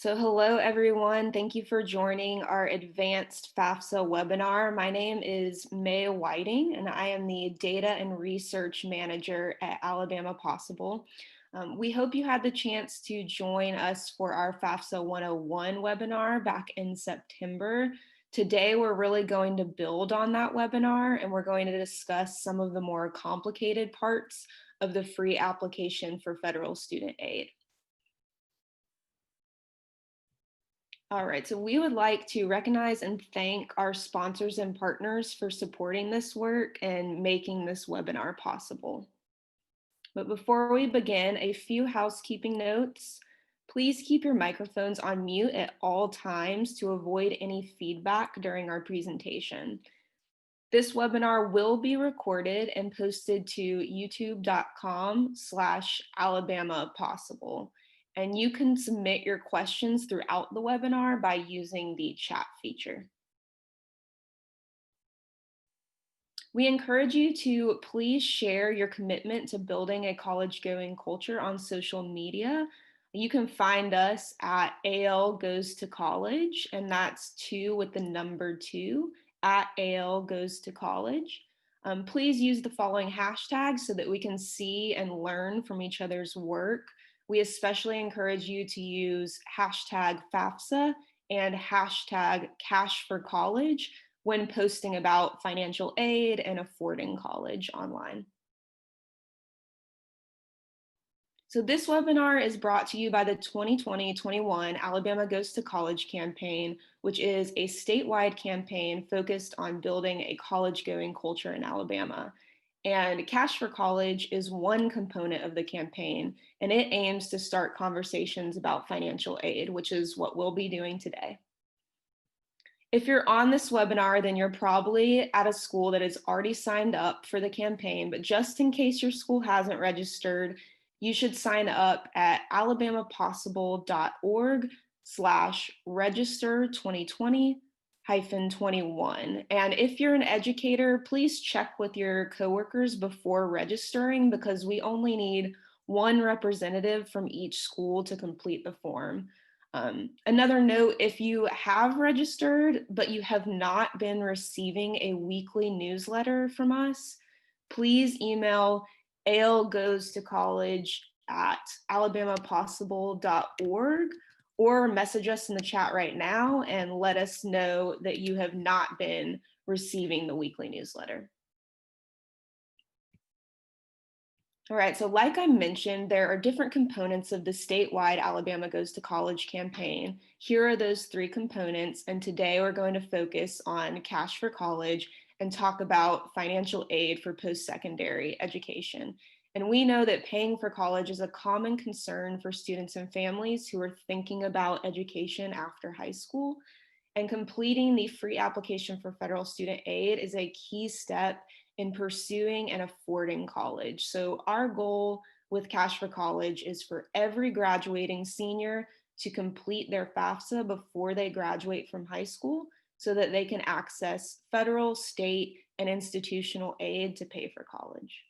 So hello, everyone. Thank you for joining our advanced FAFSA webinar. My name is May Whiting, and I am the Data and Research Manager at Alabama Possible. We hope you had the chance to join us for our FAFSA 101 webinar back in September. Today, we're really going to build on that webinar, and we're going to discuss some of the more complicated parts of the free application for federal student aid. All right, so we would like to recognize and thank our sponsors and partners for supporting this work and making this webinar possible. But before we begin, a few housekeeping notes. Please keep your microphones on mute at all times to avoid any feedback during our presentation. This webinar will be recorded and posted to youtube.com/alabamapossible. And you can submit your questions throughout the webinar by using the chat feature. We encourage you to please share your commitment to building a college-going culture on social media. You can find us at AL Goes to College, and that's 2 with the number 2, at AL Goes to College. Please use the following hashtags so that we can see and learn from each other's work. We especially encourage you to use hashtag FAFSA and hashtag Cash for College when posting about financial aid and affording college online. So this webinar is brought to you by the 2020-21 Alabama Goes to College campaign, which is a statewide campaign focused on building a college-going culture in Alabama. And Cash for College is one component of the campaign, and it aims to start conversations about financial aid, which is what we'll be doing today. If you're on this webinar, then you're probably at a school that is already signed up for the campaign, but just in case your school hasn't registered, you should sign up at alabamapossible.org/register 2020-21. And if you're an educator, please check with your coworkers before registering because we only need one representative from each school to complete the form. Another note, if you have registered, but you have not been receiving a weekly newsletter from us, please email algoestocollege@alabamapossible.org or message us in the chat right now and let us know that you have not been receiving the weekly newsletter. All right, so like I mentioned, there are different components of the statewide Alabama Goes to College campaign. Here are those 3 components, and today we're going to focus on Cash for College and talk about financial aid for post-secondary education. And we know that paying for college is a common concern for students and families who are thinking about education after high school. And completing the free application for federal student aid is a key step in pursuing and affording college. So our goal with Cash for College is for every graduating senior to complete their FAFSA before they graduate from high school so that they can access federal, state, and institutional aid to pay for college.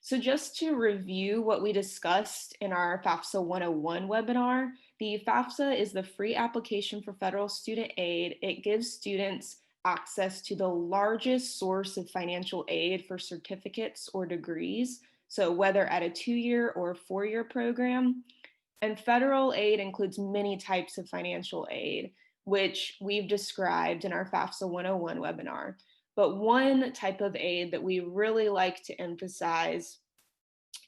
So just to review what we discussed in our FAFSA 101 webinar, the FAFSA is the free application for federal student aid. It gives students access to the largest source of financial aid for certificates or degrees, so whether at a 2-year or 4-year program. And federal aid includes many types of financial aid, which we've described in our FAFSA 101 webinar. But one type of aid that we really like to emphasize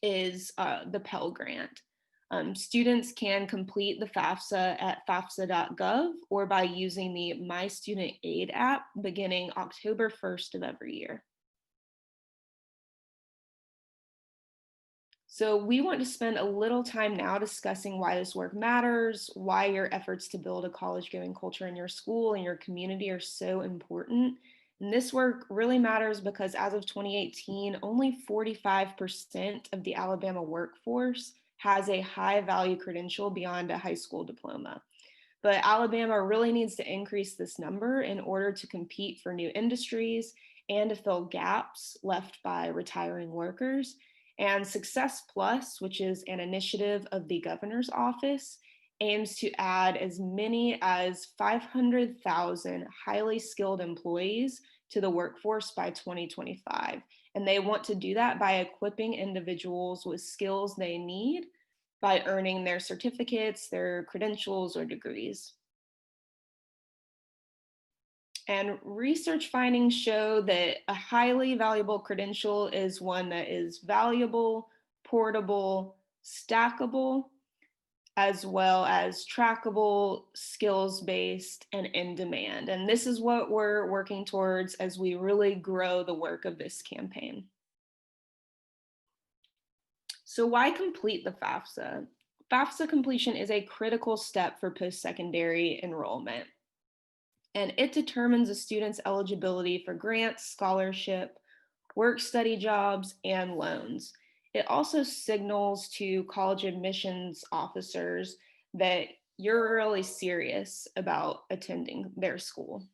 is the Pell Grant. Students can complete the FAFSA at fafsa.gov or by using the My Student Aid app beginning October 1st of every year. So we want to spend a little time now discussing why this work matters, why your efforts to build a college-going culture in your school and your community are so important. And this work really matters because as of 2018, only 45% of the Alabama workforce has a high value credential beyond a high school diploma. But Alabama really needs to increase this number in order to compete for new industries and to fill gaps left by retiring workers. And Success Plus, which is an initiative of the governor's office, aims to add as many as 500,000 highly skilled employees to the workforce by 2025. And they want to do that by equipping individuals with skills they need by earning their certificates, their credentials, or degrees. And research findings show that a highly valuable credential is one that is valuable, portable, stackable, as well as trackable, skills-based, and in demand. And this is what we're working towards as we really grow the work of this campaign. So why complete the FAFSA? FAFSA completion is a critical step for post-secondary enrollment, and it determines a student's eligibility for grants, scholarship, work-study jobs, and loans. It also signals to college admissions officers that you're really serious about attending their school.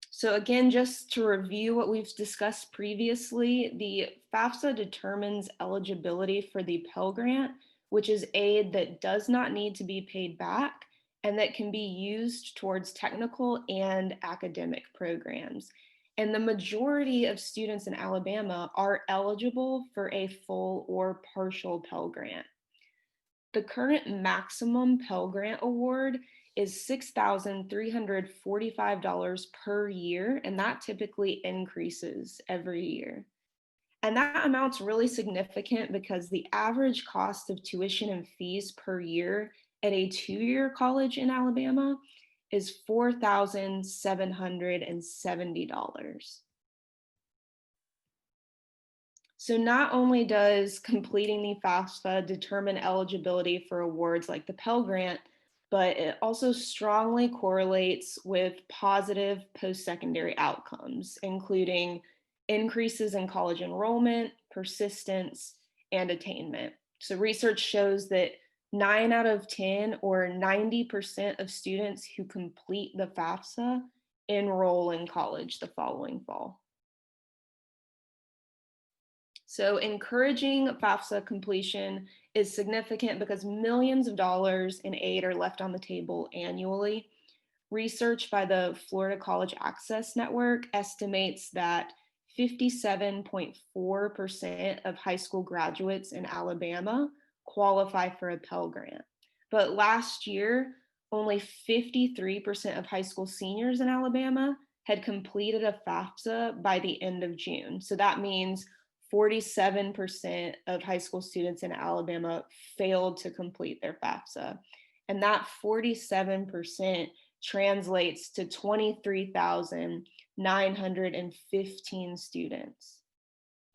So again, just to review what we've discussed previously, the FAFSA determines eligibility for the Pell Grant, which is aid that does not need to be paid back and that can be used towards technical and academic programs. And the majority of students in Alabama are eligible for a full or partial Pell Grant. The current maximum Pell Grant award is $6,345 per year, and that typically increases every year. And that amount's really significant because the average cost of tuition and fees per year at a two-year college in Alabama is $4,770. So not only does completing the FAFSA determine eligibility for awards like the Pell Grant, but it also strongly correlates with positive post-secondary outcomes, including increases in college enrollment, persistence, and attainment. So research shows that 9 out of 10 or 90% of students who complete the FAFSA enroll in college the following fall. So encouraging FAFSA completion is significant because millions of dollars in aid are left on the table annually. Research by the Florida College Access Network estimates that 57.4% of high school graduates in Alabama qualify for a Pell Grant. But last year, only 53% of high school seniors in Alabama had completed a FAFSA by the end of June. So that means 47% of high school students in Alabama failed to complete their FAFSA. And that 47% translates to 23,915 students.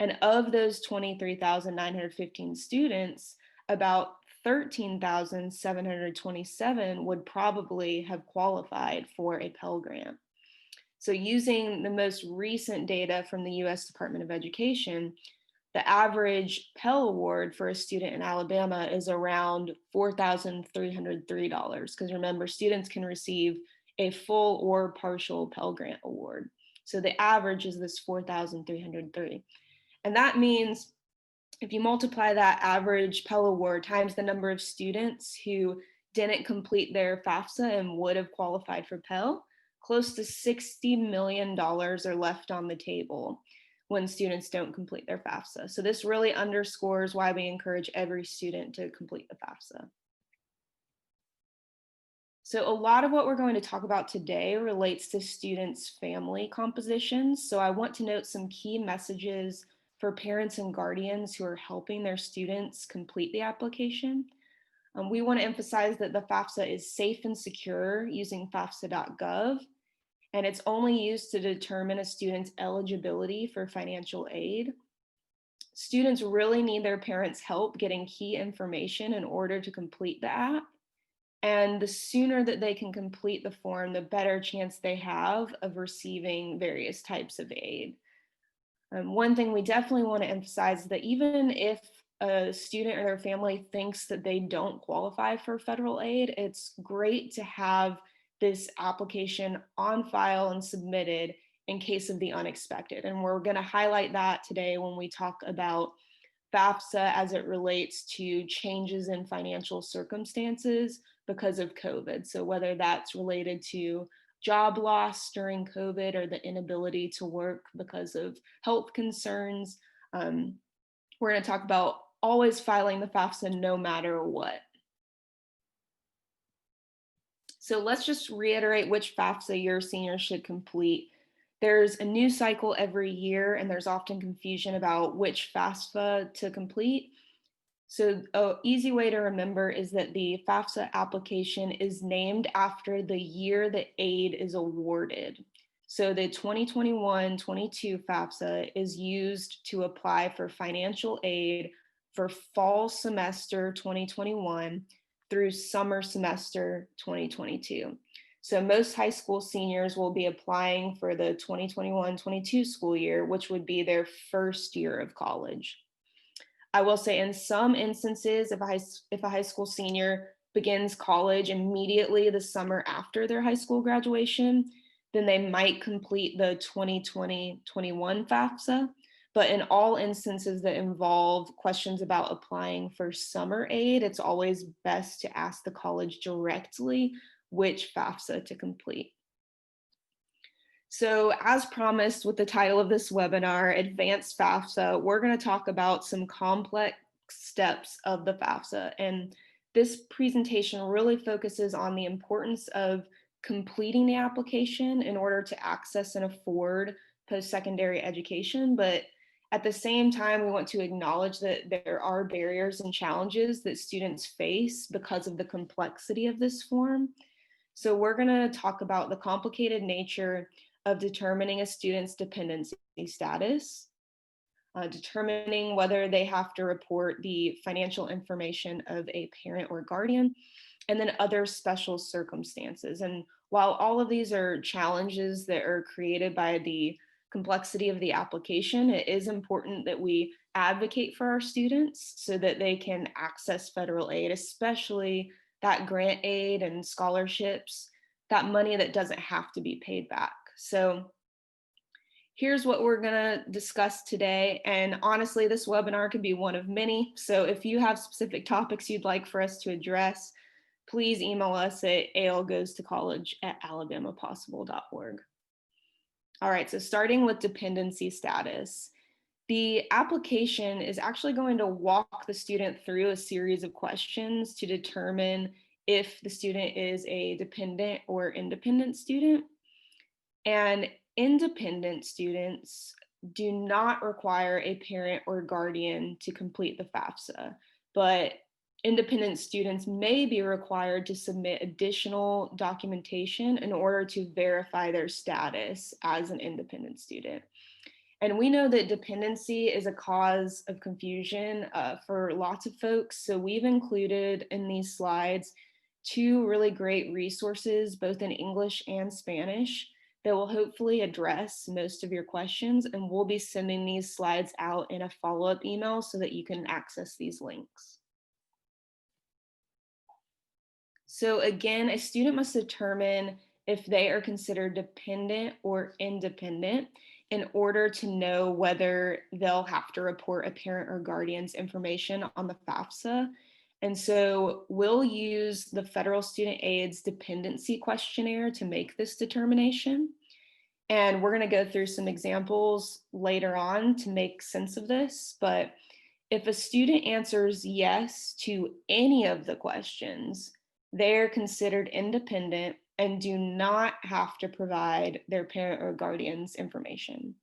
And of those 23,915 students, about 13,727 would probably have qualified for a Pell Grant. So using the most recent data from the US Department of Education, the average Pell Award for a student in Alabama is around $4,303, because remember, students can receive a full or partial Pell Grant award. So the average is this 4,303. And that means if you multiply that average Pell Award times the number of students who didn't complete their FAFSA and would have qualified for Pell, close to $60 million are left on the table when students don't complete their FAFSA. So this really underscores why we encourage every student to complete the FAFSA. So a lot of what we're going to talk about today relates to students' family compositions. So I want to note some key messages for parents and guardians who are helping their students complete the application. We want to emphasize that the FAFSA is safe and secure using FAFSA.gov, and it's only used to determine a student's eligibility for financial aid. Students really need their parents' help getting key information in order to complete the app. And the sooner that they can complete the form, the better chance they have of receiving various types of aid. One thing we definitely want to emphasize is that even if a student or their family thinks that they don't qualify for federal aid, it's great to have this application on file and submitted in case of the unexpected. And we're going to highlight that today when we talk about FAFSA as it relates to changes in financial circumstances because of COVID. So whether that's related to job loss during COVID or the inability to work because of health concerns, we're going to talk about always filing the FAFSA no matter what. So let's just reiterate which FAFSA your seniors should complete. There's a new cycle every year, and there's often confusion about which FAFSA to complete. So an easy way to remember is that the FAFSA application is named after the year the aid is awarded. So the 2021-22 FAFSA is used to apply for financial aid for fall semester 2021 through summer semester 2022. So most high school seniors will be applying for the 2021-22 school year, which would be their first year of college. I will say in some instances, if a high school senior begins college immediately the summer after their high school graduation, then they might complete the 2020-21 FAFSA. But in all instances that involve questions about applying for summer aid, it's always best to ask the college directly which FAFSA to complete. So as promised with the title of this webinar, Advanced FAFSA, we're going to talk about some complex steps of the FAFSA. And this presentation really focuses on the importance of completing the application in order to access and afford post-secondary education. But at the same time, we want to acknowledge that there are barriers and challenges that students face because of the complexity of this form. So we're going to talk about the complicated nature of determining a student's dependency status, determining whether they have to report the financial information of a parent or guardian, and then other special circumstances. And while all of these are challenges that are created by the complexity of the application, it is important that we advocate for our students so that they can access federal aid, especially that grant aid and scholarships, that money that doesn't have to be paid back. So here's what we're gonna discuss today. And honestly, this webinar could be one of many. So if you have specific topics you'd like for us to address, please email us at algoestocollege@alabamapossible.org. All right, so starting with dependency status. The application is actually going to walk the student through a series of questions to determine if the student is a dependent or independent student. And independent students do not require a parent or guardian to complete the FAFSA, but independent students may be required to submit additional documentation in order to verify their status as an independent student. And we know that dependency is a cause of confusion for lots of folks. So we've included in these slides two really great resources, both in English and Spanish, that will hopefully address most of your questions. And we'll be sending these slides out in a follow-up email so that you can access these links. So again, a student must determine if they are considered dependent or independent in order to know whether they'll have to report a parent or guardian's information on the FAFSA. And so we'll use the Federal Student Aid's dependency questionnaire to make this determination. And we're going to go through some examples later on to make sense of this. But if a student answers yes to any of the questions, they're considered independent and do not have to provide their parent or guardian's information.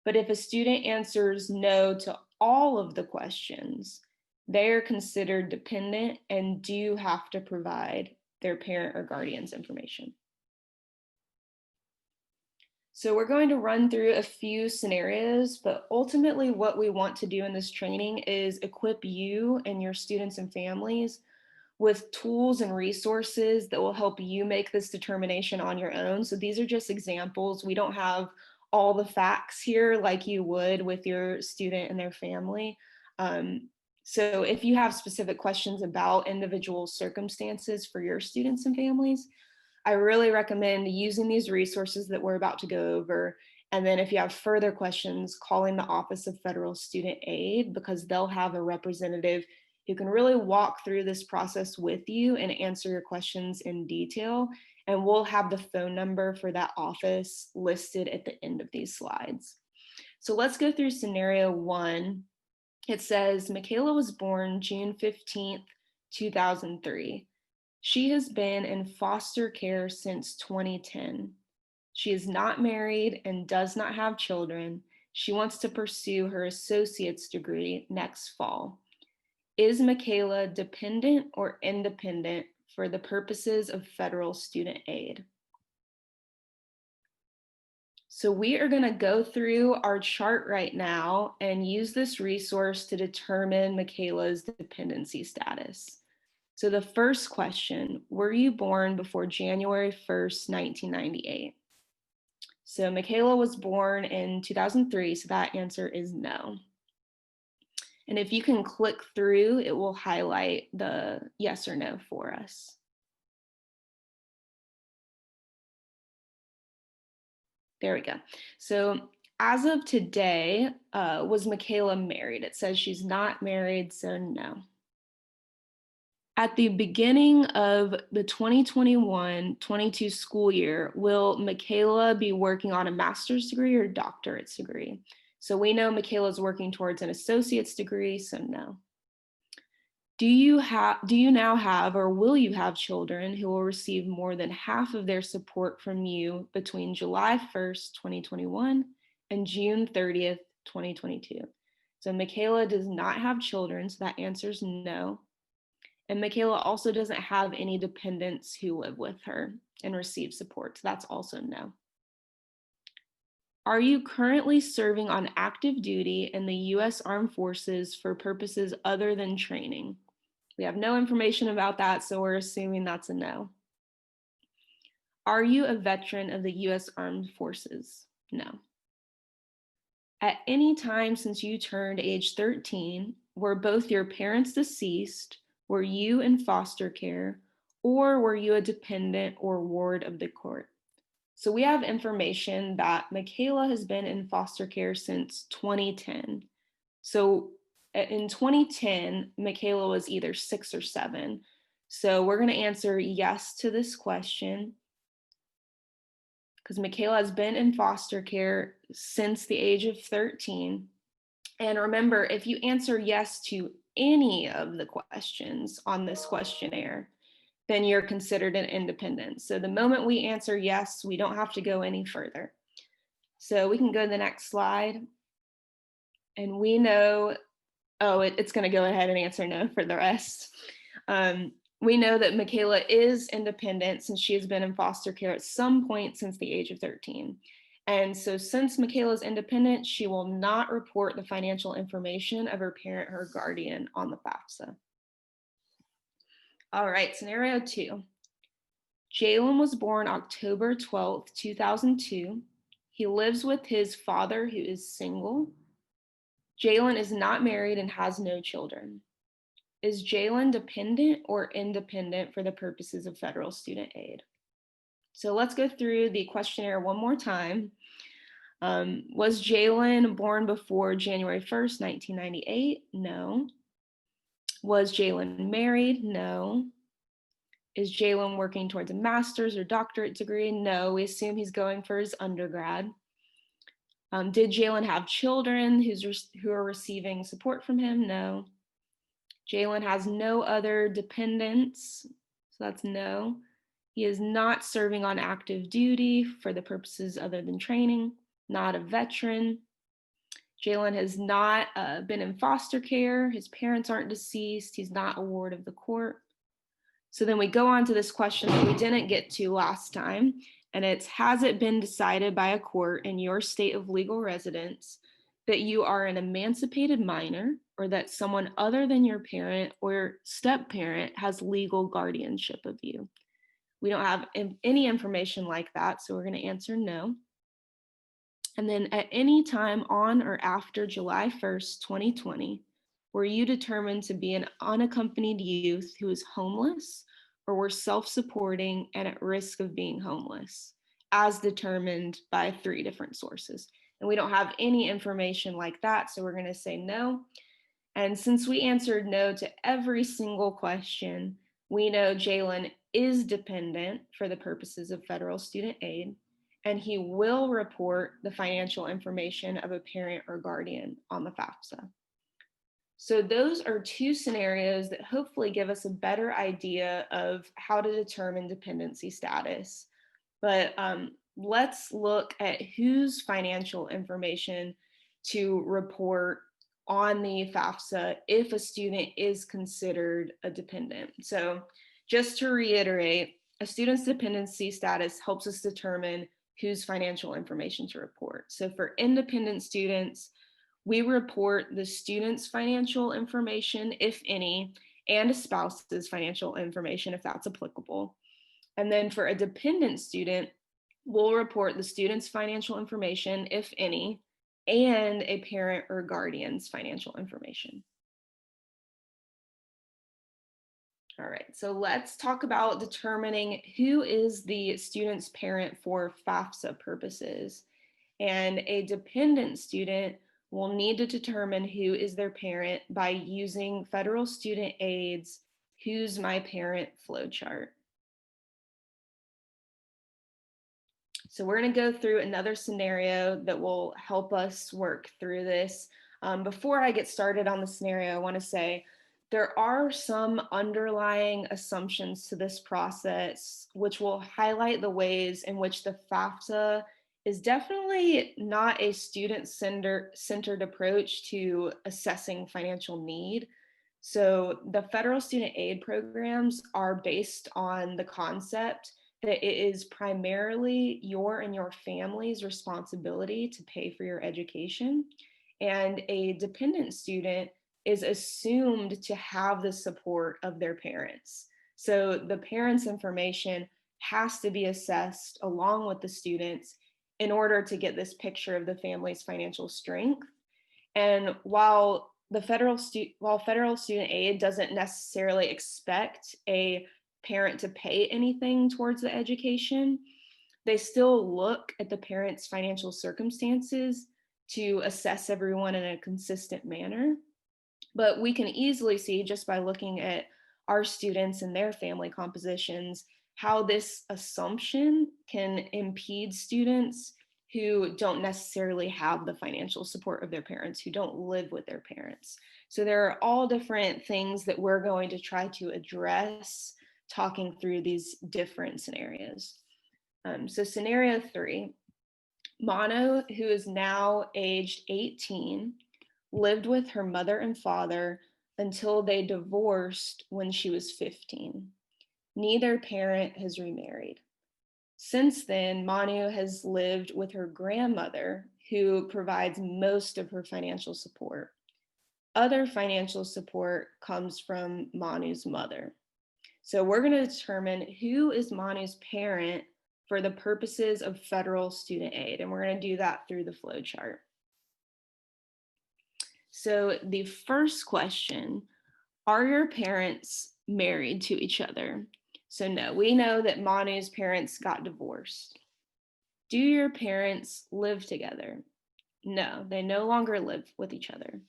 But if a student answers no to all of the questions, they're considered dependent and do have to provide their parent or guardian's information. So we're going to run through a few scenarios, but ultimately what we want to do in this training is equip you and your students and families with tools and resources that will help you make this determination on your own. So these are just examples. We don't have all the facts here like you would with your student and their family. So if you have specific questions about individual circumstances for your students and families, I really recommend using these resources that we're about to go over. And then if you have further questions, calling the Office of Federal Student Aid, because they'll have a representative who can really walk through this process with you and answer your questions in detail. And we'll have the phone number for that office listed at the end of these slides. So let's go through scenario 1. It says, Michaela was born June 15th, 2003. She has been in foster care since 2010. She is not married and does not have children. She wants to pursue her associate's degree next fall. Is Michaela dependent or independent for the purposes of federal student aid? So we are going to go through our chart right now and use this resource to determine Michaela's dependency status. So the first question, were you born before January 1st, 1998? So Michaela was born in 2003, so that answer is no. And if you can click through, it will highlight the yes or no for us. There we go. So as of today, was Michaela married? It says she's not married, so no. At the beginning of the 2021-22 school year, will Michaela be working on a master's degree or doctorate's degree? So we know Michaela's working towards an associate's degree, so no. Do you now have or will you have children who will receive more than half of their support from you between July 1st, 2021 and June 30th, 2022? So Michaela does not have children, so that answer is no. And Michaela also doesn't have any dependents who live with her and receive support, so that's also no. Are you currently serving on active duty in the U.S. Armed Forces for purposes other than training? We have no information about that, so we're assuming that's a no. Are you a veteran of the U.S. Armed Forces? No. At any time since you turned age 13, were both your parents deceased, were you in foster care, or were you a dependent or ward of the court? So we have information that Michaela has been in foster care since 2010. So in 2010, Michaela was either 6 or 7. So we're going to answer yes to this question because Michaela has been in foster care since the age of 13. And remember, if you answer yes to any of the questions on this questionnaire, then you're considered an independent. So the moment we answer yes, we don't have to go any further. So we can go to the next slide. And we know, it's going to go ahead and answer no for the rest. We know that Michaela is independent since she has been in foster care at some point since the age of 13. And so since Michaela is independent, she will not report the financial information of her parent or guardian on the FAFSA. All right, scenario 2. Jalen was born October 12th, 2002. He lives with his father, who is single. Jalen is not married and has no children. Is Jalen dependent or independent for the purposes of federal student aid? So let's go through the questionnaire one more time. Was Jalen born before January 1st, 1998? No. Was Jalen married? No. Is Jalen working towards a master's or doctorate degree? No, we assume he's going for his undergrad. Did Jalen have children who are receiving support from him? No. Jalen has no other dependents, so that's no. He is not serving on active duty for the purposes other than training, not a veteran. Jalen has not been in foster care. His parents aren't deceased. He's not a ward of the court. So then we go on to this question that we didn't get to last time, and it's, has it been decided by a court in your state of legal residence that you are an emancipated minor or that someone other than your parent or step-parent has legal guardianship of you? We don't have any information like that, so we're going to answer no. And then at any time on or after July 1st, 2020, were you determined to be an unaccompanied youth who is homeless or were self-supporting and at risk of being homeless, as determined by 3 different sources. And we don't have any information like that, so we're going to say no. And since we answered no to every single question, we know Jalen is dependent for the purposes of federal student aid, and he will report the financial information of a parent or guardian on the FAFSA. So those are 2 scenarios that hopefully give us a better idea of how to determine dependency status. But let's look at whose financial information to report on the FAFSA if a student is considered a dependent. So just to reiterate, a student's dependency status helps us determine whose financial information to report. So for independent students, we report the student's financial information, if any, and a spouse's financial information, if that's applicable. And then for a dependent student, we'll report the student's financial information, if any, and a parent or guardian's financial information. All right, so let's talk about determining who is the student's parent for FAFSA purposes. And a dependent student will need to determine who is their parent by using federal student aid's Who's My Parent flowchart. So we're going to go through another scenario that will help us work through this. Before I get started on the scenario, I want to say there are some underlying assumptions to this process, which will highlight the ways in which the FAFSA is definitely not a student-centered approach to assessing financial need. So the federal student aid programs are based on the concept that it is primarily your and your family's responsibility to pay for your education. And a dependent student is assumed to have the support of their parents. So the parents' information has to be assessed along with the students in order to get this picture of the family's financial strength. And while federal student aid doesn't necessarily expect a parent to pay anything towards the education, they still look at the parent's financial circumstances to assess everyone in a consistent manner. But we can easily see just by looking at our students and their family compositions how this assumption can impede students who don't necessarily have the financial support of their parents, who don't live with their parents. So there are all different things that we're going to try to address talking through these different scenarios. So scenario 3, Mono, who is now aged 18, lived with her mother and father until they divorced when she was 15. Neither parent has remarried. Since then, Manu has lived with her grandmother, who provides most of her financial support. Other financial support comes from Manu's mother. So we're going to determine who is Manu's parent for the purposes of federal student aid, and we're going to do that through the flow chart. So the first question, are your parents married to each other? So no, we know that Manu's parents got divorced. Do your parents live together? No, they no longer live with each other.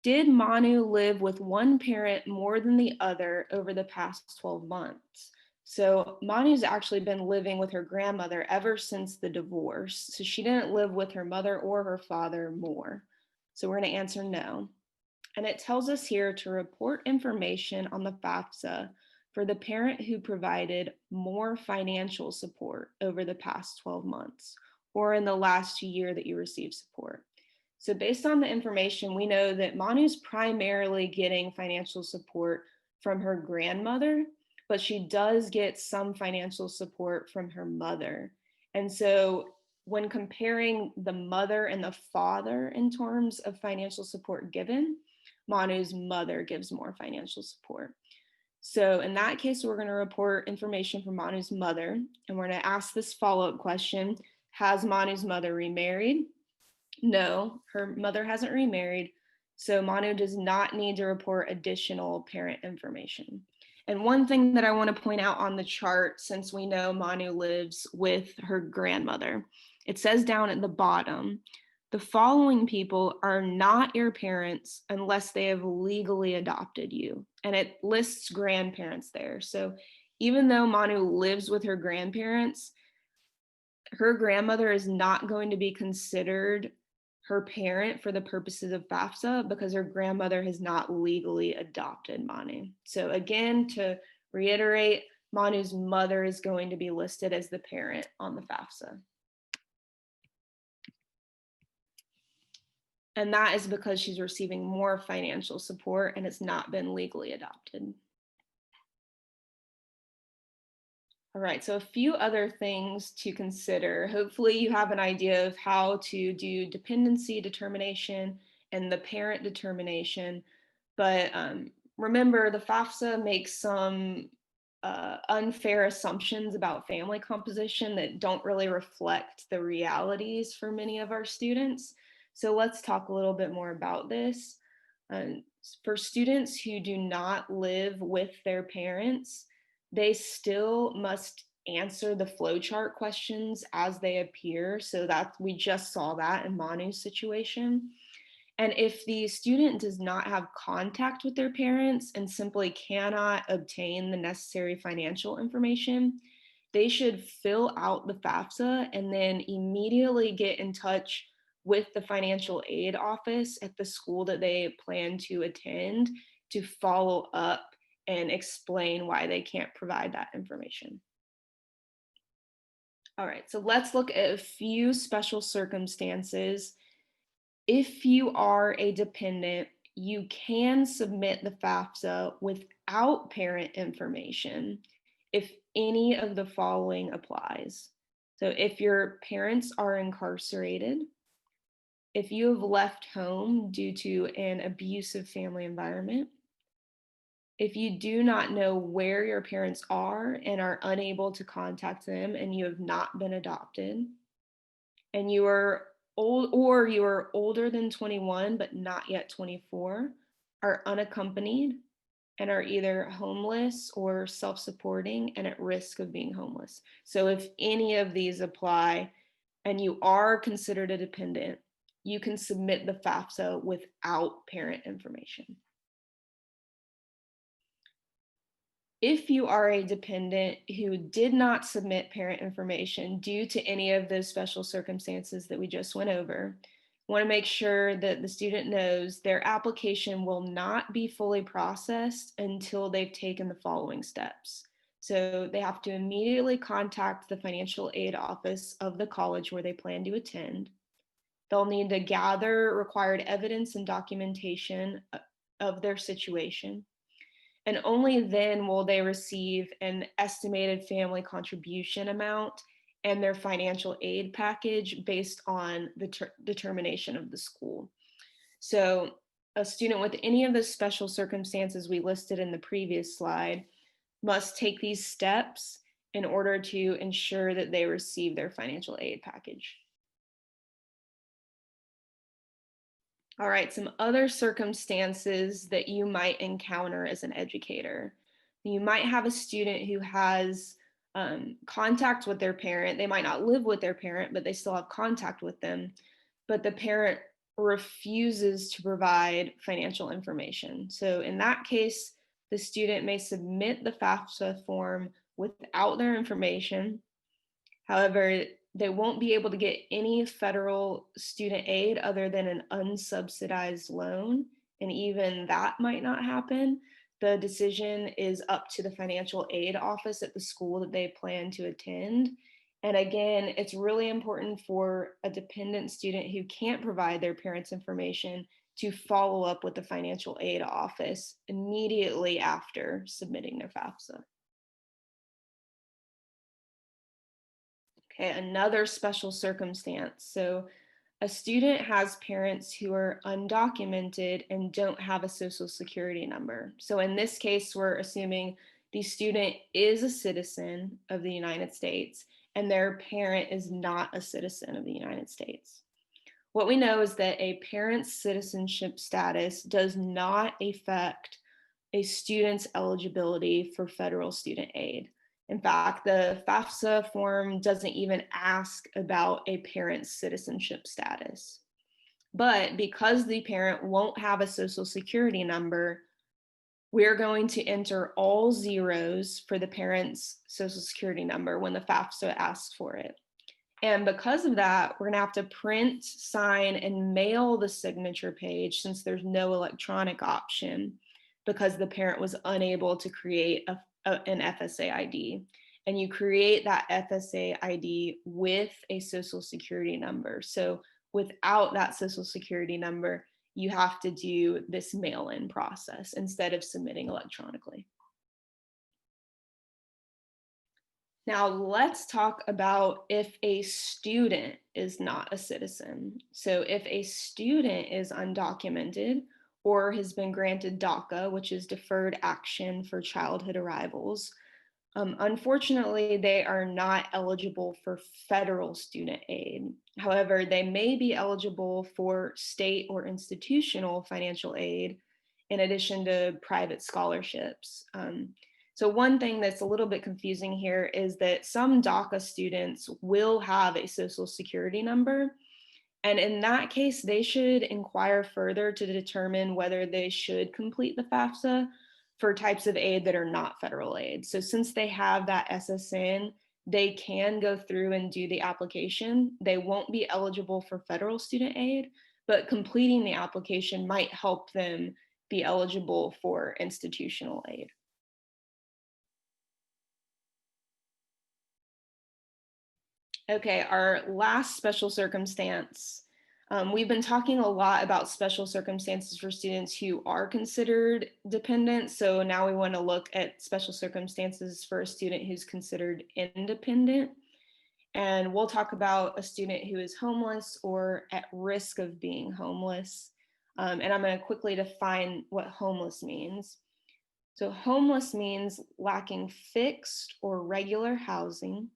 Did Manu live with one parent more than the other over the past 12 months? So Manu's actually been living with her grandmother ever since the divorce. So she didn't live with her mother or her father more. So we're going to answer no. And it tells us here to report information on the FAFSA for the parent who provided more financial support over the past 12 months or in the last year that you received support. So based on the information, we know that Manu's primarily getting financial support from her grandmother, but she does get some financial support from her mother. And so when comparing the mother and the father in terms of financial support given, Manu's mother gives more financial support. So in that case, we're going to report information from Manu's mother, and we're going to ask this follow-up question: has Manu's mother remarried? No, her mother hasn't remarried, so Manu does not need to report additional parent information. And one thing that I want to point out on the chart, since we know Manu lives with her grandmother, it says down at the bottom, the following people are not your parents unless they have legally adopted you. And it lists grandparents there. So even though Manu lives with her grandparents, her grandmother is not going to be considered her parent for the purposes of FAFSA because her grandmother has not legally adopted Manu. So again, to reiterate, Manu's mother is going to be listed as the parent on the FAFSA. And that is because she's receiving more financial support and it's not been legally adopted. All right, so a few other things to consider. Hopefully you have an idea of how to do dependency determination and the parent determination. But remember, the FAFSA makes some unfair assumptions about family composition that don't really reflect the realities for many of our students. So let's talk a little bit more about this. For students who do not live with their parents, they still must answer the flowchart questions as they appear. So that we just saw that in Manu's situation. And if the student does not have contact with their parents and simply cannot obtain the necessary financial information, they should fill out the FAFSA and then immediately get in touch with the financial aid office at the school that they plan to attend to follow up and explain why they can't provide that information. All right, so let's look at a few special circumstances. If you are a dependent, you can submit the FAFSA without parent information if any of the following applies. So if your parents are incarcerated, if you have left home due to an abusive family environment, if you do not know where your parents are and are unable to contact them and you have not been adopted, and you are old or you are older than 21 but not yet 24, are unaccompanied, and are either homeless or self-supporting and at risk of being homeless. So if any of these apply and you are considered a dependent, you can submit the FAFSA without parent information. If you are a dependent who did not submit parent information due to any of those special circumstances that we just went over, want to make sure that the student knows their application will not be fully processed until they've taken the following steps. So they have to immediately contact the financial aid office of the college where they plan to attend. They'll need to gather required evidence and documentation of their situation. And only then will they receive an estimated family contribution amount and their financial aid package based on the determination of the school. So a student with any of the special circumstances we listed in the previous slide must take these steps in order to ensure that they receive their financial aid package. All right, some other circumstances that you might encounter as an educator. You might have a student who has contact with their parent. They might not live with their parent, but they still have contact with them. But the parent refuses to provide financial information. So in that case, the student may submit the FAFSA form without their information. However, they won't be able to get any federal student aid other than an unsubsidized loan. And even that might not happen. The decision is up to the financial aid office at the school that they plan to attend. And again, it's really important for a dependent student who can't provide their parents' information to follow up with the financial aid office immediately after submitting their FAFSA. Okay, another special circumstance. So a student has parents who are undocumented and don't have a social security number. So in this case, we're assuming the student is a citizen of the United States and their parent is not a citizen of the United States. What we know is that a parent's citizenship status does not affect a student's eligibility for federal student aid. In fact, the FAFSA form doesn't even ask about a parent's citizenship status. But because the parent won't have a social security number, we're going to enter all zeros for the parent's social security number when the FAFSA asks for it. And because of that, we're gonna have to print, sign, and mail the signature page since there's no electronic option because the parent was unable to create an FSA ID. And you create that FSA ID with a social security number. So without that social security number, you have to do this mail-in process instead of submitting electronically. Now let's talk about if a student is not a citizen. So if a student is undocumented or has been granted DACA, which is Deferred Action for Childhood Arrivals, unfortunately, they are not eligible for federal student aid. However, they may be eligible for state or institutional financial aid in addition to private scholarships. So one thing that's a little bit confusing here is that some DACA students will have a social security number. And in that case, they should inquire further to determine whether they should complete the FAFSA for types of aid that are not federal aid. So since they have that SSN, they can go through and do the application. They won't be eligible for federal student aid, but completing the application might help them be eligible for institutional aid. Okay, our last special circumstance. We've been talking a lot about special circumstances for students who are considered dependent. So now we want to look at special circumstances for a student who's considered independent. And we'll talk about a student who is homeless or at risk of being homeless. And I'm going to quickly define what homeless means. So homeless means lacking fixed or regular housing.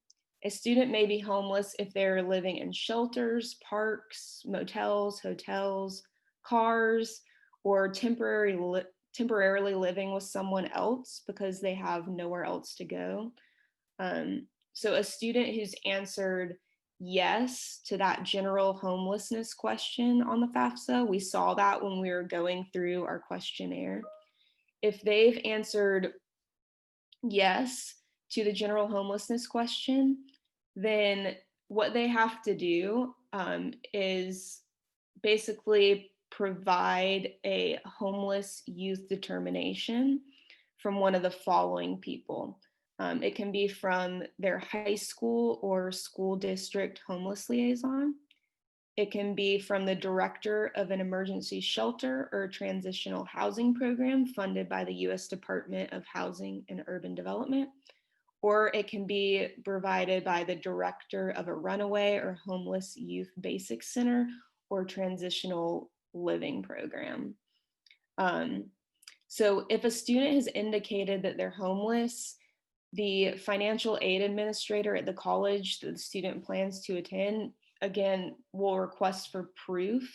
A student may be homeless if they're living in shelters, parks, motels, hotels, cars, or temporarily living with someone else because they have nowhere else to go. So a student who's answered yes to that general homelessness question on the FAFSA, we saw that when we were going through our questionnaire. If they've answered yes to the general homelessness question, then what they have to do is basically provide a homeless youth determination from one of the following people. It can be from their high school or school district homeless liaison. It can be from the director of an emergency shelter or transitional housing program funded by the U.S. Department of Housing and Urban Development, or it can be provided by the director of a runaway or homeless youth basic center or transitional living program. So if a student has indicated that they're homeless, the financial aid administrator at the college that the student plans to attend, again, will request for proof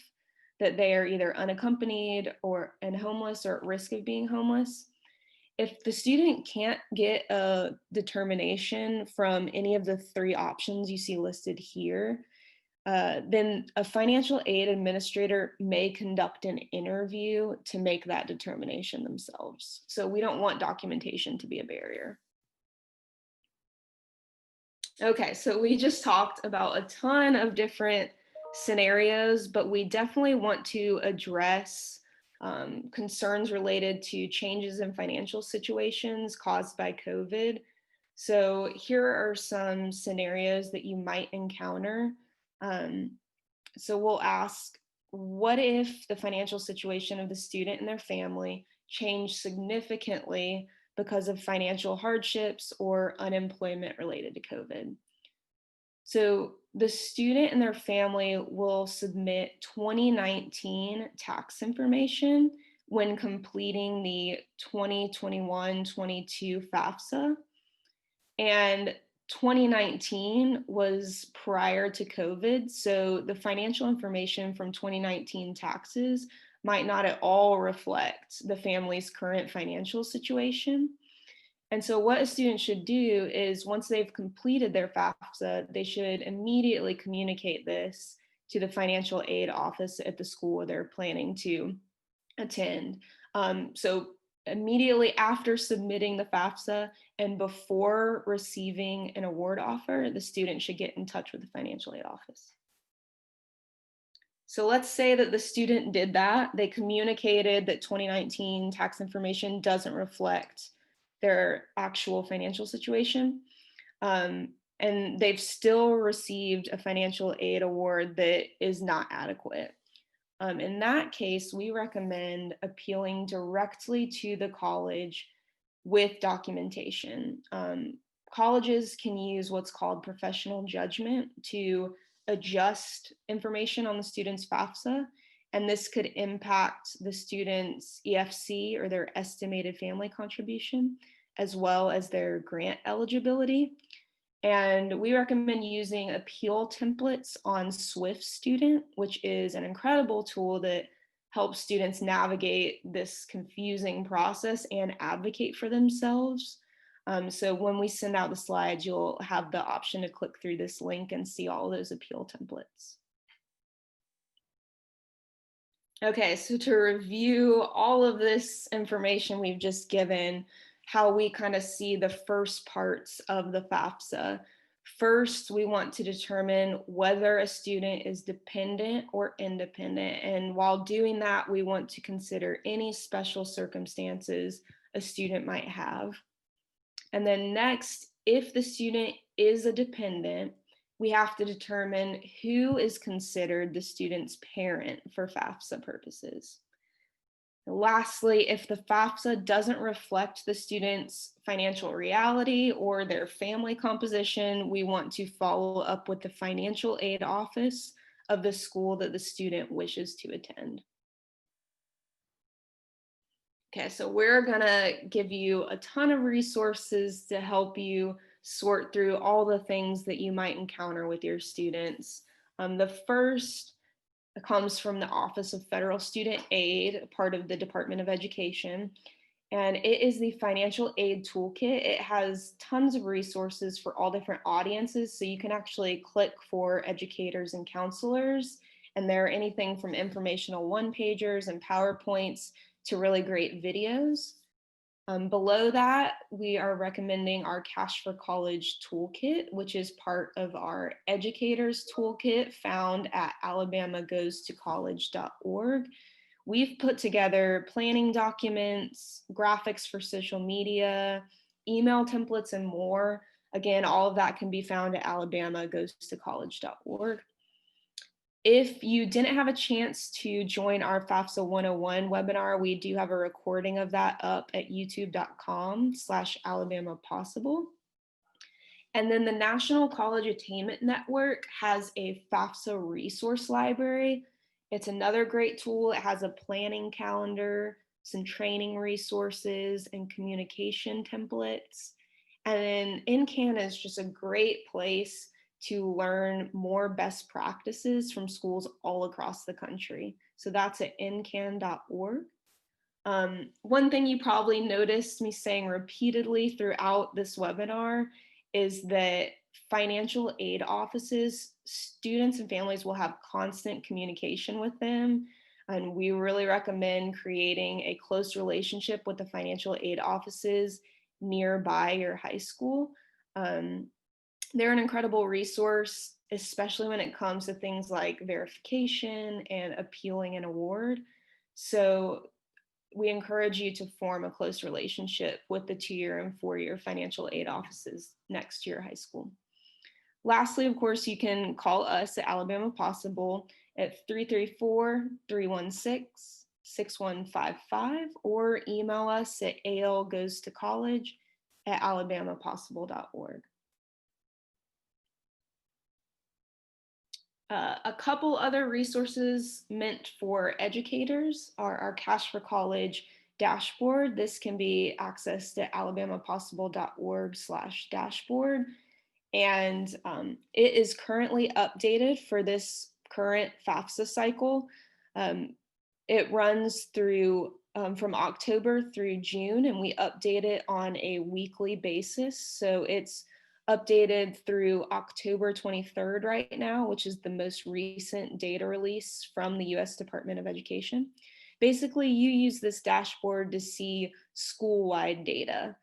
that they are either unaccompanied and homeless or at risk of being homeless. If the student can't get a determination from any of the three options you see listed here, then a financial aid administrator may conduct an interview to make that determination themselves. So we don't want documentation to be a barrier. Okay, so we just talked about a ton of different scenarios, but we definitely want to address concerns related to changes in financial situations caused by COVID. So here are some scenarios that you might encounter. So we'll ask, what if the financial situation of the student and their family changed significantly because of financial hardships or unemployment related to COVID? So the student and their family will submit 2019 tax information when completing the 2021-22 FAFSA. And 2019 was prior to COVID. So the financial information from 2019 taxes might not at all reflect the family's current financial situation. And so what a student should do is once they've completed their FAFSA, they should immediately communicate this to the financial aid office at the school they're planning to attend. So immediately after submitting the FAFSA and before receiving an award offer, the student should get in touch with the financial aid office. So let's say that the student did that. They communicated that 2019 tax information doesn't reflect their actual financial situation. And they've still received a financial aid award that is not adequate. In that case, we recommend appealing directly to the college with documentation. Colleges can use what's called professional judgment to adjust information on the student's FAFSA, and this could impact the student's EFC or their estimated family contribution, as well as their grant eligibility. And we recommend using appeal templates on Swift Student, which is an incredible tool that helps students navigate this confusing process and advocate for themselves. So when we send out the slides, you'll have the option to click through this link and see all those appeal templates. Okay, so to review all of this information we've just given, how we kind of see the first parts of the FAFSA. First, we want to determine whether a student is dependent or independent. And while doing that, we want to consider any special circumstances a student might have. And then next, if the student is a dependent, we have to determine who is considered the student's parent for FAFSA purposes. Lastly, if the FAFSA doesn't reflect the student's financial reality or their family composition, we want to follow up with the financial aid office of the school that the student wishes to attend. Okay, so we're gonna give you a ton of resources to help you sort through all the things that you might encounter with your students. The first comes from the Office of Federal Student Aid, part of the Department of Education, and it is the Financial Aid Toolkit. It has tons of resources for all different audiences, so you can actually click for educators and counselors, and there are anything from informational one-pagers and PowerPoints to really great videos. Below that, we are recommending our Cash for College Toolkit, which is part of our Educators Toolkit found at alabamagoestocollege.org. We've put together planning documents, graphics for social media, email templates, and more. Again, all of that can be found at alabamagoestocollege.org. If you didn't have a chance to join our FAFSA 101 webinar, we do have a recording of that up at youtube.com/alabamapossible. And then the National College Attainment Network has a FAFSA resource library. It's another great tool. It has a planning calendar, some training resources, and communication templates. And then NCAN is just a great place to learn more best practices from schools all across the country. So that's at ncan.org. One thing you probably noticed me saying repeatedly throughout this webinar is that financial aid offices, students and families will have constant communication with them. And we really recommend creating a close relationship with the financial aid offices nearby your high school. They're an incredible resource, especially when it comes to things like verification and appealing an award. So we encourage you to form a close relationship with the 2-year and 4-year financial aid offices next to your high school. Lastly, of course, you can call us at Alabama Possible at 334-316-6155 or email us at algoestocollege@alabamapossible.org. A couple other resources meant for educators are our Cash for College dashboard. This can be accessed at alabamapossible.org/dashboard. And it is currently updated for this current FAFSA cycle. It runs through from October through June, and we update it on a weekly basis. So it's updated through October 23rd right now, which is the most recent data release from the US Department of Education. Basically, you use this dashboard to see school-wide data.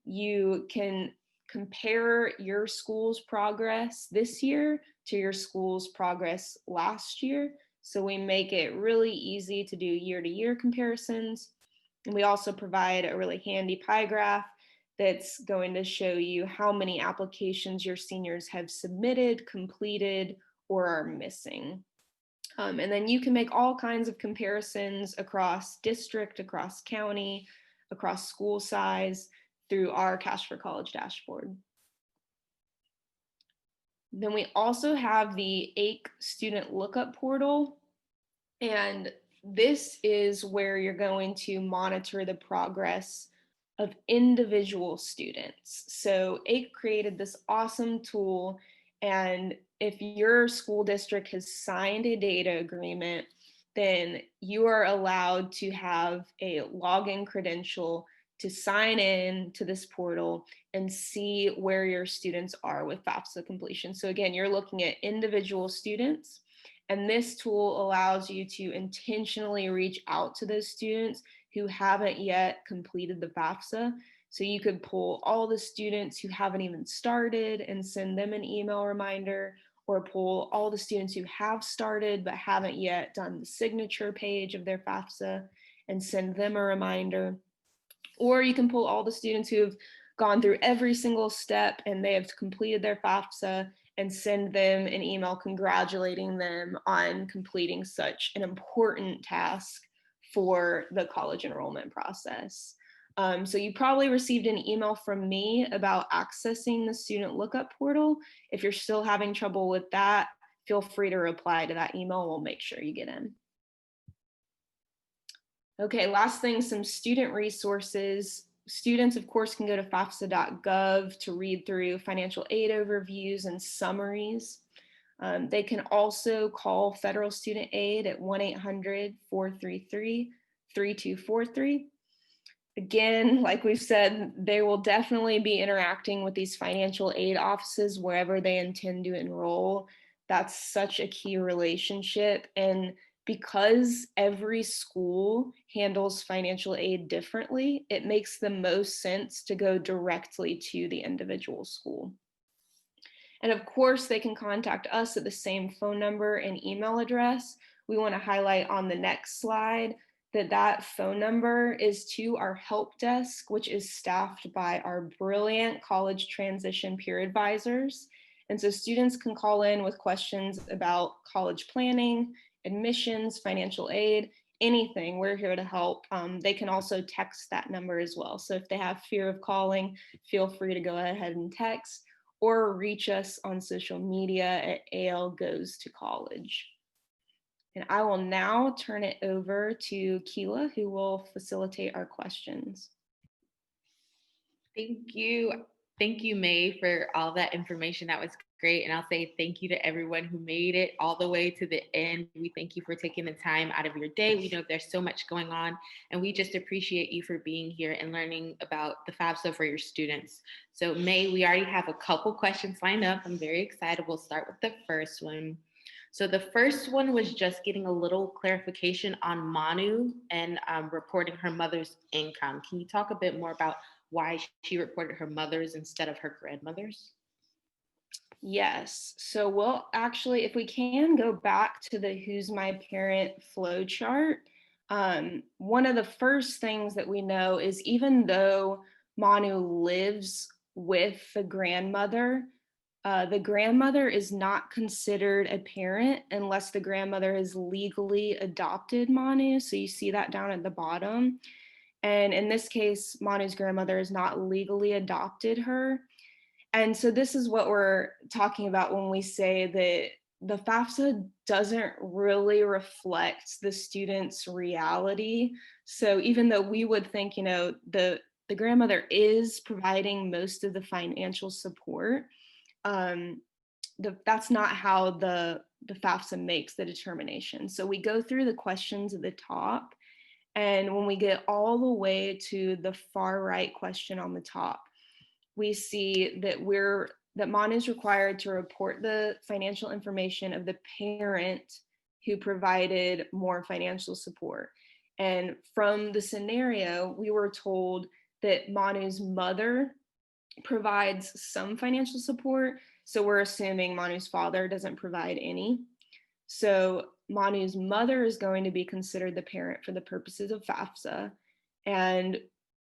You can compare your school's progress this year to your school's progress last year. So we make it really easy to do year-to-year comparisons. And we also provide a really handy pie graph that's going to show you how many applications your seniors have submitted, completed, or are missing. And then you can make all kinds of comparisons across district, across county, across school size through our Cash for College dashboard. Then we also have the AIC Student Lookup Portal, and this is where you're going to monitor the progress of individual students. So AIC created this awesome tool, and if your school district has signed a data agreement, then you are allowed to have a login credential to sign in to this portal and see where your students are with FAFSA completion. So again, you're looking at individual students, and this tool allows you to intentionally reach out to those students who haven't yet completed the FAFSA. So you could pull all the students who haven't even started and send them an email reminder, or pull all the students who have started but haven't yet done the signature page of their FAFSA and send them a reminder. Or you can pull all the students who have gone through every single step and they have completed their FAFSA and send them an email congratulating them on completing such an important task for the college enrollment process. So you probably received an email from me about accessing the Student Lookup Portal. If you're still having trouble with that, feel free to reply to that email. We'll make sure you get in. Okay, last thing, some student resources. Students, of course, can go to FAFSA.gov to read through financial aid overviews and summaries. They can also call Federal Student Aid at 1-800-433-3243. Again, like we've said, they will definitely be interacting with these financial aid offices wherever they intend to enroll. That's such a key relationship. And because every school handles financial aid differently, it makes the most sense to go directly to the individual school. And of course, they can contact us at the same phone number and email address. We want to highlight on the next slide that phone number is to our help desk, which is staffed by our brilliant college transition peer advisors. And so students can call in with questions about college planning, admissions, financial aid, anything. We're here to help. They can also text that number as well. So if they have fear of calling, feel free to go ahead and text, or reach us on social media at AL Goes to College. And I will now turn it over to Keela, who will facilitate our questions. Thank you. Thank you, May, for all that information. That was great. And I'll say thank you to everyone who made it all the way to the end. We thank you for taking the time out of your day. We know there's so much going on, and we just appreciate you for being here and learning about the FAFSA for your students. So, May, we already have a couple questions lined up. I'm very excited. We'll start with the first one. So the first one was just getting a little clarification on Manu and reporting her mother's income. Can you talk a bit more about why she reported her mother's instead of her grandmother's? Yes. So we'll actually, if we can, go back to the Who's My Parent flow chart. One of the first things that we know is even though Manu lives with the grandmother is not considered a parent unless the grandmother has legally adopted Manu. So you see that down at the bottom. And in this case, Manu's grandmother has not legally adopted her. And so this is what we're talking about when we say that the FAFSA doesn't really reflect the student's reality. So even though we would think, the grandmother is providing most of the financial support, that's not how the the FAFSA makes the determination. So we go through the questions at the top, and when we get all the way to the far right question on the top, we see that Manu is required to report the financial information of the parent who provided more financial support. And from the scenario, we were told that Manu's mother provides some financial support. So we're assuming Manu's father doesn't provide any. So Manu's mother is going to be considered the parent for the purposes of FAFSA. And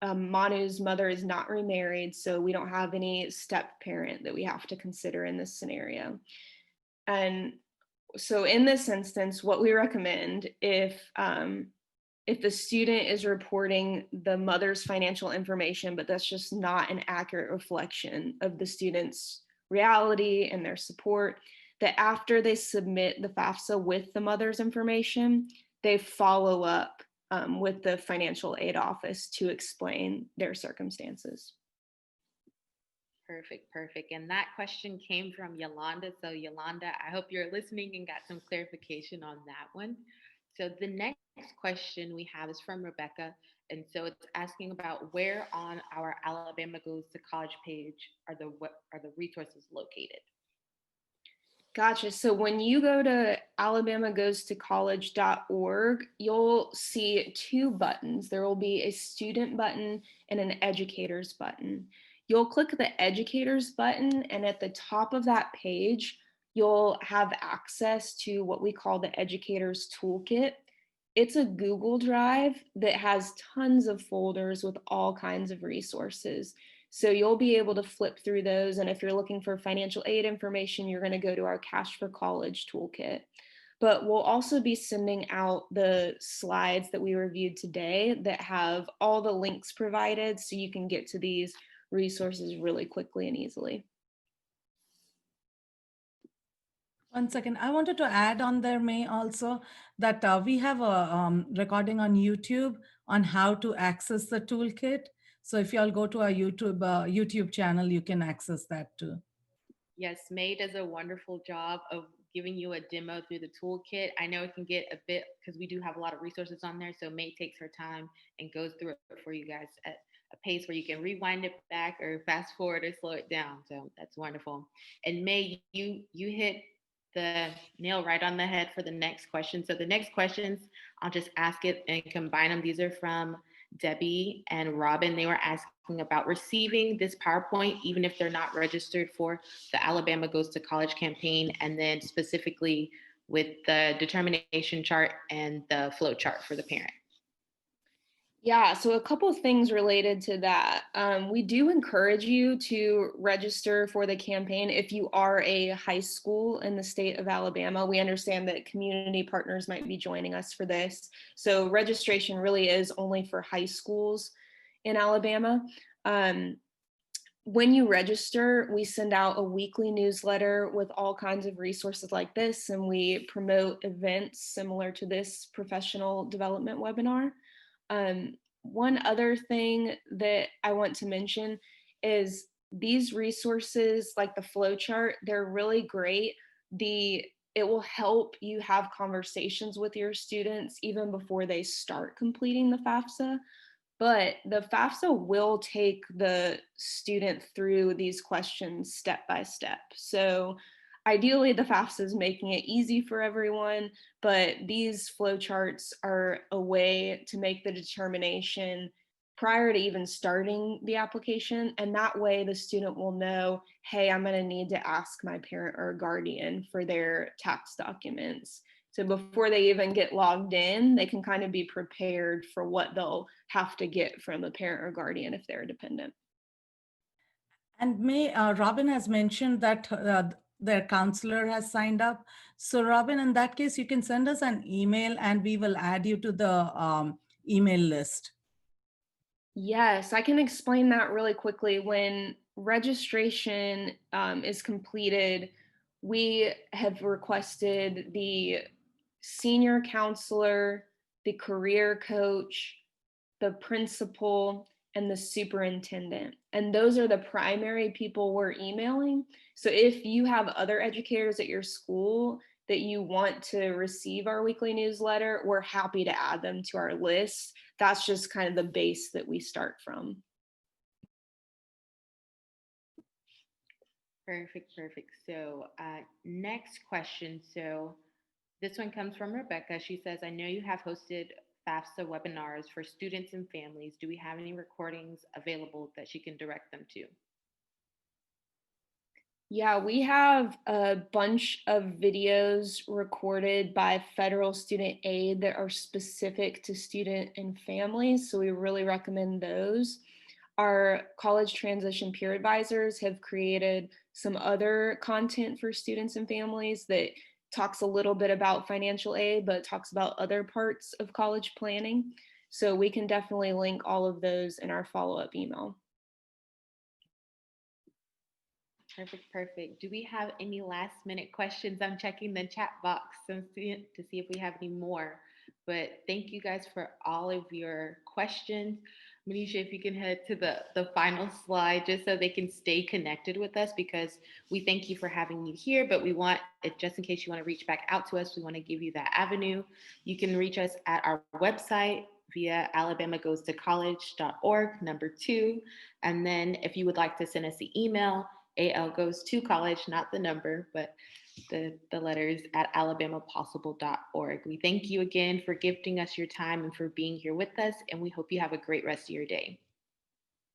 Manu's mother is not remarried, so we don't have any step parent that we have to consider in this scenario. And so in this instance, what we recommend, if the student is reporting the mother's financial information, but that's just not an accurate reflection of the student's reality and their support, that after they submit the FAFSA with the mother's information, they follow up with the financial aid office to explain their circumstances. Perfect, perfect. And that question came from Yolanda. So Yolanda, I hope you're listening and got some clarification on that one. So the next question we have is from Rebecca. And so it's asking about where on our Alabama Goes to College page are the resources located? Gotcha. So when you go to alabamagoestocollege.org, you'll see two buttons. There will be a student button and an educators button. You'll click the educators button, and at the top of that page, you'll have access to what we call the educators toolkit. It's a Google Drive that has tons of folders with all kinds of resources. So you'll be able to flip through those. And if you're looking for financial aid information, you're going to go to our Cash for College toolkit. But we'll also be sending out the slides that we reviewed today that have all the links provided so you can get to these resources really quickly and easily. 1 second. I wanted to add on there, May, also that we have a recording on YouTube on how to access the toolkit. So if y'all go to our YouTube channel, you can access that too. Yes, May does a wonderful job of giving you a demo through the toolkit. I know it can get a bit, because we do have a lot of resources on there. So May takes her time and goes through it for you guys at a pace where you can rewind it back or fast forward or slow it down. So that's wonderful. And May, you hit the nail right on the head for the next question. So the next questions, I'll just ask it and combine them. These are from Debbie and Robin. They were asking about receiving this PowerPoint, even if they're not registered for the Alabama Goes to College campaign, and then specifically with the determination chart and the flow chart for the parent. Yeah, so a couple of things related to that. We do encourage you to register for the campaign if you are a high school in the state of Alabama. We understand that community partners might be joining us for this. So registration really is only for high schools in Alabama. When you register, we send out a weekly newsletter with all kinds of resources like this, and we promote events similar to this professional development webinar. One other thing that I want to mention is these resources like the flowchart, they're really great. It will help you have conversations with your students even before they start completing the FAFSA. But the FAFSA will take the student through these questions step by step. So ideally, the FAFSA is making it easy for everyone, but these flowcharts are a way to make the determination prior to even starting the application. And that way the student will know, hey, I'm gonna need to ask my parent or guardian for their tax documents. So before they even get logged in, they can kind of be prepared for what they'll have to get from a parent or guardian if they're dependent. And May, Robin has mentioned that their counselor has signed up. So Robin, in that case, you can send us an email and we will add you to the email list. Yes, I can explain that really quickly. When registration is completed, we have requested the senior counselor, the career coach, the principal, and the superintendent. And those are the primary people we're emailing. So if you have other educators at your school, that you want to receive our weekly newsletter, we're happy to add them to our list. That's just kind of the base that we start from. Perfect, perfect. So next question. So this one comes from Rebecca. She says, I know you have hosted FAFSA webinars for students and families. Do we have any recordings available that she can direct them to? Yeah, we have a bunch of videos recorded by federal student aid that are specific to student and families, so we really recommend those. Our college transition peer advisors have created some other content for students and families that talks a little bit about financial aid, but talks about other parts of college planning. So we can definitely link all of those in our follow-up email. Perfect, perfect. Do we have any last minute questions? I'm checking the chat box to see if we have any more. But thank you guys for all of your questions. Manisha, if you can head to the final slide just so they can stay connected with us, because we thank you for having you here, but we want, just in case you want to reach back out to us, we want to give you that avenue. You can reach us at our website via alabamagoestocollege.org, number 2. And then if you would like to send us an email, AL goes to college, not the number, but the letters at alabamapossible.org. We thank you again for gifting us your time and for being here with us, and we hope you have a great rest of your day.